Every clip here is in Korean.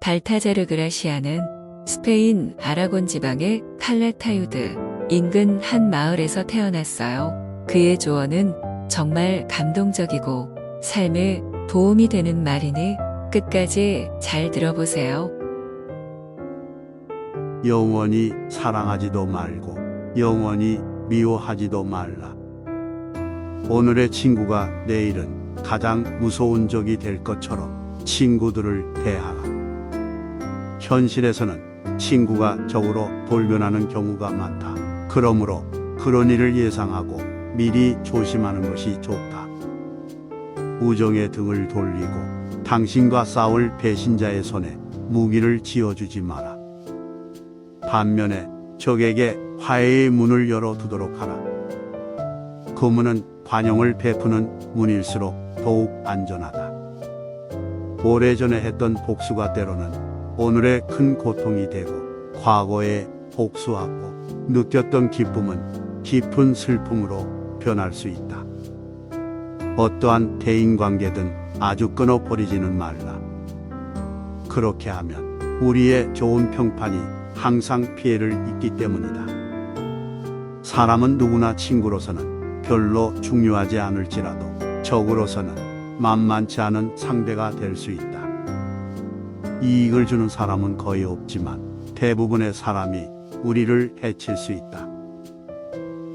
발타자르 그라시아는 스페인 아라곤 지방의 칼라타유드 인근 한 마을에서 태어났어요. 그의 조언은 정말 감동적이고 삶에 도움이 되는 말이니 끝까지 잘 들어보세요. 영원히 사랑하지도 말고 영원히 미워하지도 말라. 오늘의 친구가 내일은 가장 무서운 적이 될 것처럼 친구들을 대하라. 현실에서는 친구가 적으로 돌변하는 경우가 많다. 그러므로 그런 일을 예상하고 미리 조심하는 것이 좋다. 우정의 등을 돌리고 당신과 싸울 배신자의 손에 무기를 쥐어주지 마라. 반면에 적에게 화해의 문을 열어두도록 하라. 그 문은 관용을 베푸는 문일수록 더욱 안전하다. 오래전에 했던 복수가 때로는 오늘의 큰 고통이 되고 과거에 복수하고 느꼈던 기쁨은 깊은 슬픔으로 변할 수 있다. 어떠한 대인관계든 아주 끊어버리지는 말라. 그렇게 하면 우리의 좋은 평판이 항상 피해를 입기 때문이다. 사람은 누구나 친구로서는 별로 중요하지 않을지라도 적으로서는 만만치 않은 상대가 될 수 있다. 이익을 주는 사람은 거의 없지만 대부분의 사람이 우리를 해칠 수 있다.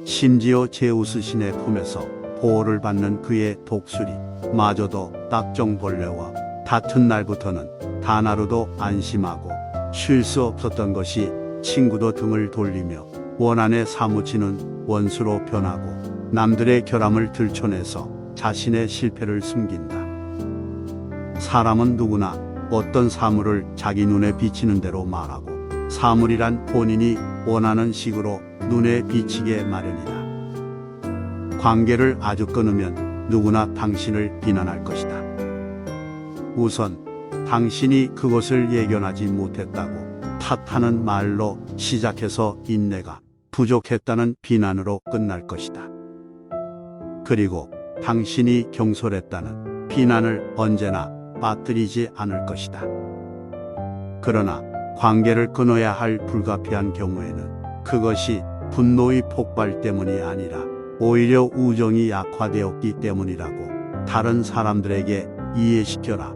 심지어 제우스 신의 품에서 보호를 받는 그의 독수리 마저도 딱정벌레와 다툰 날부터는 단 하루도 안심하고 쉴 수 없었던 것이 친구도 등을 돌리며 원한에 사무치는 원수로 변하고 남들의 결함을 들춰내서 자신의 실패를 숨긴다. 사람은 누구나 어떤 사물을 자기 눈에 비치는 대로 말하고 사물이란 본인이 원하는 식으로 눈에 비치게 마련이다. 관계를 아주 끊으면 누구나 당신을 비난할 것이다. 우선 당신이 그것을 예견하지 못했다고 탓하는 말로 시작해서 인내가 부족했다는 비난으로 끝날 것이다. 그리고 당신이 경솔했다는 비난을 언제나 빠뜨리지 않을 것이다. 그러나 관계를 끊어야 할 불가피한 경우에는 그것이 분노의 폭발 때문이 아니라 오히려 우정이 약화되었기 때문이라고 다른 사람들에게 이해시켜라.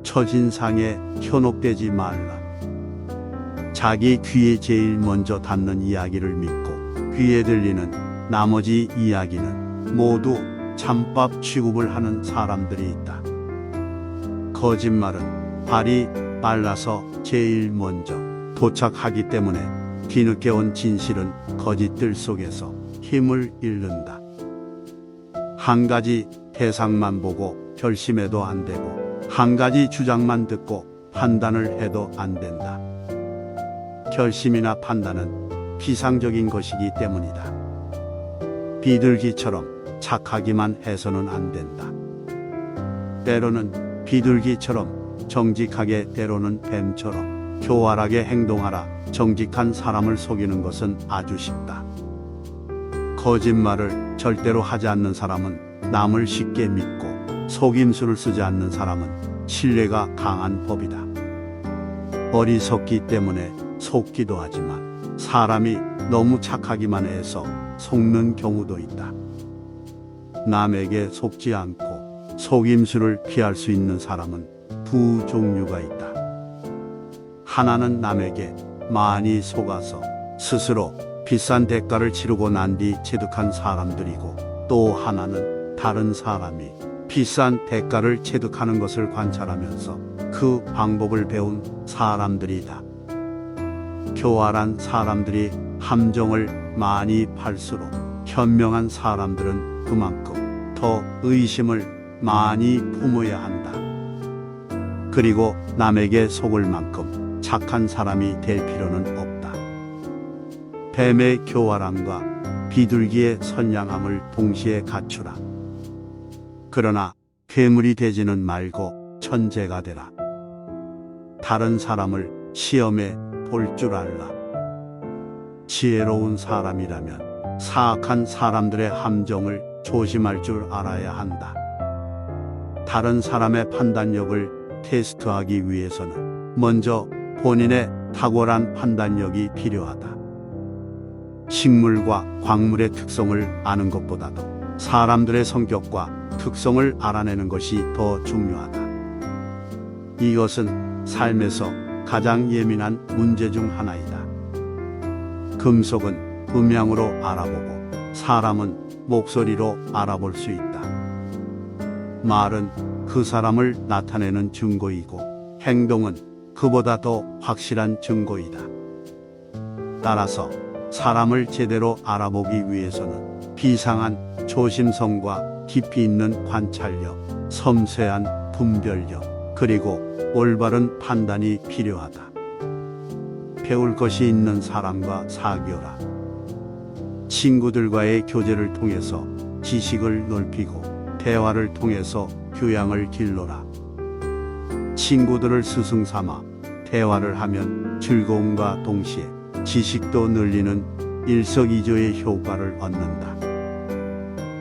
첫인상에 현혹되지 말라. 자기 귀에 제일 먼저 닿는 이야기를 믿고 귀에 들리는 나머지 이야기는 모두 찬밥 취급을 하는 사람들이 있다. 거짓말은 발이 빨라서 제일 먼저 도착하기 때문에 뒤늦게 온 진실은 거짓들 속에서 힘을 잃는다. 한 가지 대상만 보고 결심해도 안 되고 한 가지 주장만 듣고 판단을 해도 안 된다. 결심이나 판단은 피상적인 것이기 때문이다. 비둘기처럼 착하기만 해서는 안 된다. 때로는 비둘기처럼 정직하게, 때로는 뱀처럼 교활하게 행동하라. 정직한 사람을 속이는 것은 아주 쉽다. 거짓말을 절대로 하지 않는 사람은 남을 쉽게 믿고 속임수를 쓰지 않는 사람은 신뢰가 강한 법이다. 어리석기 때문에 속기도 하지만 사람이 너무 착하기만 해서 속는 경우도 있다. 남에게 속지 않고 속임수를 피할 수 있는 사람은 두 종류가 있다. 하나는 남에게 많이 속아서 스스로 비싼 대가를 치르고 난 뒤 체득한 사람들이고, 또 하나는 다른 사람이 비싼 대가를 체득하는 것을 관찰하면서 그 방법을 배운 사람들이다. 교활한 사람들이 함정을 많이 팔수록 현명한 사람들은 그만큼 더 의심을 많이 품어야 한다. 그리고 남에게 속을 만큼 착한 사람이 될 필요는 없다. 뱀의 교활함과 비둘기의 선량함을 동시에 갖추라. 그러나 괴물이 되지는 말고 천재가 되라. 다른 사람을 시험에 볼 줄 알라. 지혜로운 사람이라면 사악한 사람들의 함정을 조심할 줄 알아야 한다. 다른 사람의 판단력을 테스트하기 위해서는 먼저 본인의 탁월한 판단력이 필요하다. 식물과 광물의 특성을 아는 것보다도 사람들의 성격과 특성을 알아내는 것이 더 중요하다. 이것은 삶에서 가장 예민한 문제 중 하나이다. 금속은 음향으로 알아보고 사람은 목소리로 알아볼 수 있다. 말은 그 사람을 나타내는 증거이고 행동은 그보다 더 확실한 증거이다. 따라서 사람을 제대로 알아보기 위해서는 비상한 조심성과 깊이 있는 관찰력, 섬세한 분별력, 그리고 올바른 판단이 필요하다. 배울 것이 있는 사람과 사귀어라. 친구들과의 교제를 통해서 지식을 넓히고 대화를 통해서 교양을 길러라. 친구들을 스승 삼아 대화를 하면 즐거움과 동시에 지식도 늘리는 일석이조의 효과를 얻는다.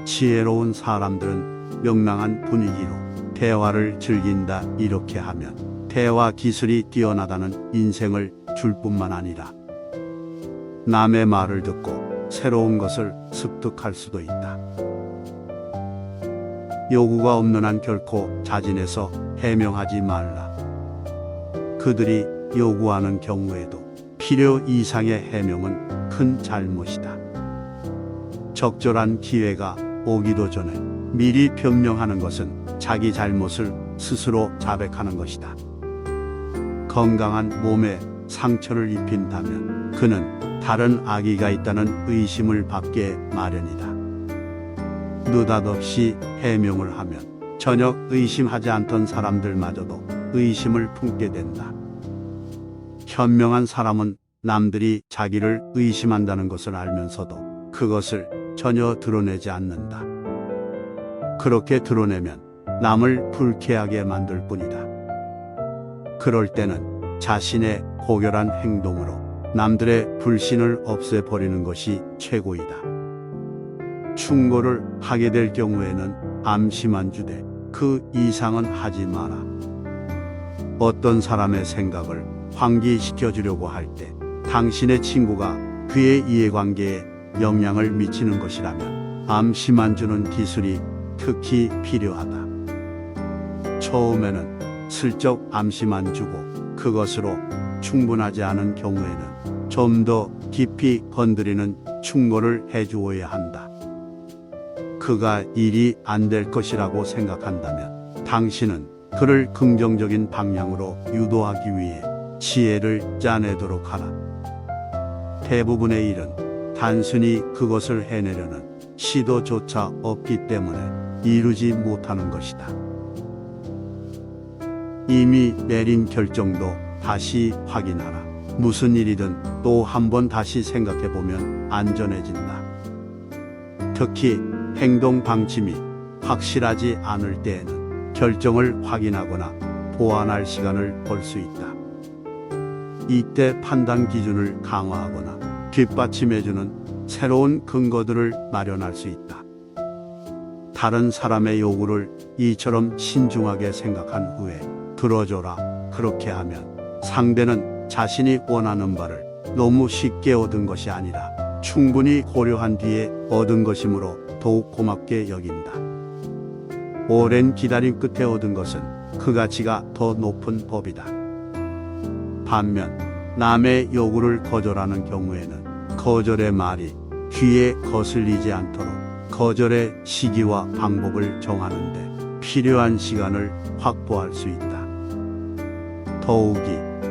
지혜로운 사람들은 명랑한 분위기로 대화를 즐긴다. 이렇게 하면 대화 기술이 뛰어나다는 인생을 줄 뿐만 아니라 남의 말을 듣고 새로운 것을 습득할 수도 있다. 요구가 없는 한 결코 자진해서 해명하지 말라. 그들이 요구하는 경우에도 필요 이상의 해명은 큰 잘못이다. 적절한 기회가 오기도 전에 미리 변명하는 것은 자기 잘못을 스스로 자백하는 것이다. 건강한 몸에 상처를 입힌다면 그는 다른 악의가 있다는 의심을 받게 마련이다. 느닷없이 해명을 하면 전혀 의심하지 않던 사람들마저도 의심을 품게 된다. 현명한 사람은 남들이 자기를 의심한다는 것을 알면서도 그것을 전혀 드러내지 않는다. 그렇게 드러내면 남을 불쾌하게 만들 뿐이다. 그럴 때는 자신의 고결한 행동으로 남들의 불신을 없애버리는 것이 최고이다. 충고를 하게 될 경우에는 암시만 주되 그 이상은 하지 마라. 어떤 사람의 생각을 환기시켜 주려고 할 때 당신의 친구가 그의 이해관계에 영향을 미치는 것이라면 암시만 주는 기술이 특히 필요하다. 처음에는 슬쩍 암시만 주고 그것으로 충분하지 않은 경우에는 좀 더 깊이 건드리는 충고를 해주어야 한다. 그가 일이 안 될 것이라고 생각한다면 당신은 그를 긍정적인 방향으로 유도하기 위해 지혜를 짜내도록 하라. 대부분의 일은 단순히 그것을 해내려는 시도조차 없기 때문에 이루지 못하는 것이다. 이미 내린 결정도 다시 확인하라. 무슨 일이든 또 한 번 다시 생각해보면 안전해진다. 특히 행동 방침이 확실하지 않을 때에는 결정을 확인하거나 보완할 시간을 벌 수 있다. 이때 판단 기준을 강화하거나 뒷받침해주는 새로운 근거들을 마련할 수 있다. 다른 사람의 요구를 이처럼 신중하게 생각한 후에 들어줘라. 그렇게 하면 상대는 자신이 원하는 바를 너무 쉽게 얻은 것이 아니라 충분히 고려한 뒤에 얻은 것이므로 더욱 고맙게 여긴다. 오랜 기다림 끝에 얻은 것은 그 가치가 더 높은 법이다. 반면 남의 요구를 거절하는 경우에는 거절의 말이 귀에 거슬리지 않도록 거절의 시기와 방법을 정하는데 필요한 시간을 확보할 수 있다. 더욱이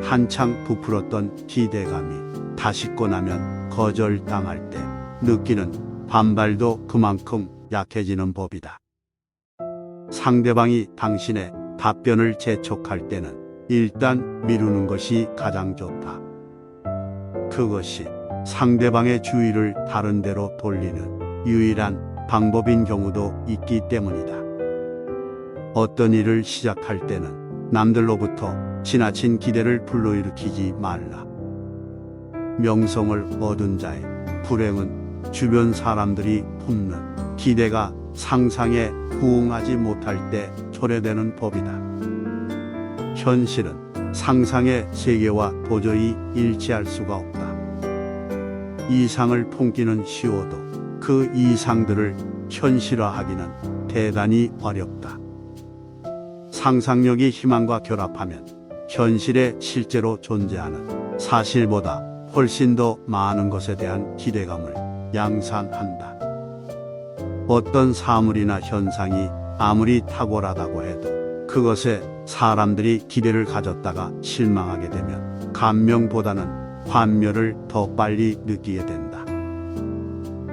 한창 부풀었던 기대감이 다 식고 나면 거절당할 때 느끼는 반발도 그만큼 약해지는 법이다. 상대방이 당신의 답변을 재촉할 때는 일단 미루는 것이 가장 좋다. 그것이 상대방의 주의를 다른 데로 돌리는 유일한 방법인 경우도 있기 때문이다. 어떤 일을 시작할 때는 남들로부터 지나친 기대를 불러일으키지 말라. 명성을 얻은 자의 불행은 주변 사람들이 품는 기대가 상상에 부응하지 못할 때 초래되는 법이다. 현실은 상상의 세계와 도저히 일치할 수가 없다. 이상을 품기는 쉬워도 그 이상들을 현실화하기는 대단히 어렵다. 상상력이 희망과 결합하면 현실에 실제로 존재하는 사실보다 훨씬 더 많은 것에 대한 기대감을 양산한다. 어떤 사물이나 현상이 아무리 탁월하다고 해도 그것에 사람들이 기대를 가졌다가 실망하게 되면 감명보다는 환멸을 더 빨리 느끼게 된다.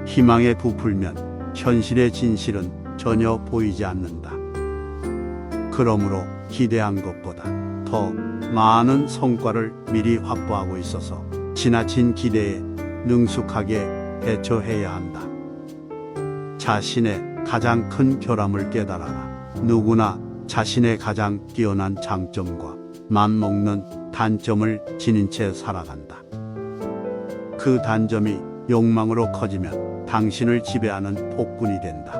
희망에 부풀면 현실의 진실은 전혀 보이지 않는다. 그러므로 기대한 것보다 더 많은 성과를 미리 확보하고 있어서 지나친 기대에 능숙하게 대처해야 한다. 자신의 가장 큰 결함을 깨달아라. 누구나 자신의 가장 뛰어난 장점과 맞먹는 단점을 지닌 채 살아간다. 그 단점이 욕망으로 커지면 당신을 지배하는 폭군이 된다.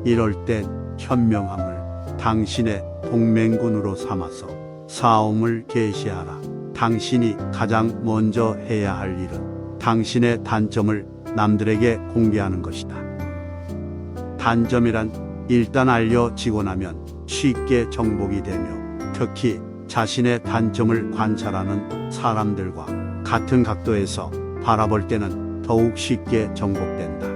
이럴 땐 현명함을 당신의 동맹군으로 삼아서 싸움을 개시하라. 당신이 가장 먼저 해야 할 일은 당신의 단점을 남들에게 공개하는 것이다. 단점이란 일단 알려지고 나면 쉽게 정복이 되며 특히 자신의 단점을 관찰하는 사람들과 같은 각도에서 바라볼 때는 더욱 쉽게 정복된다.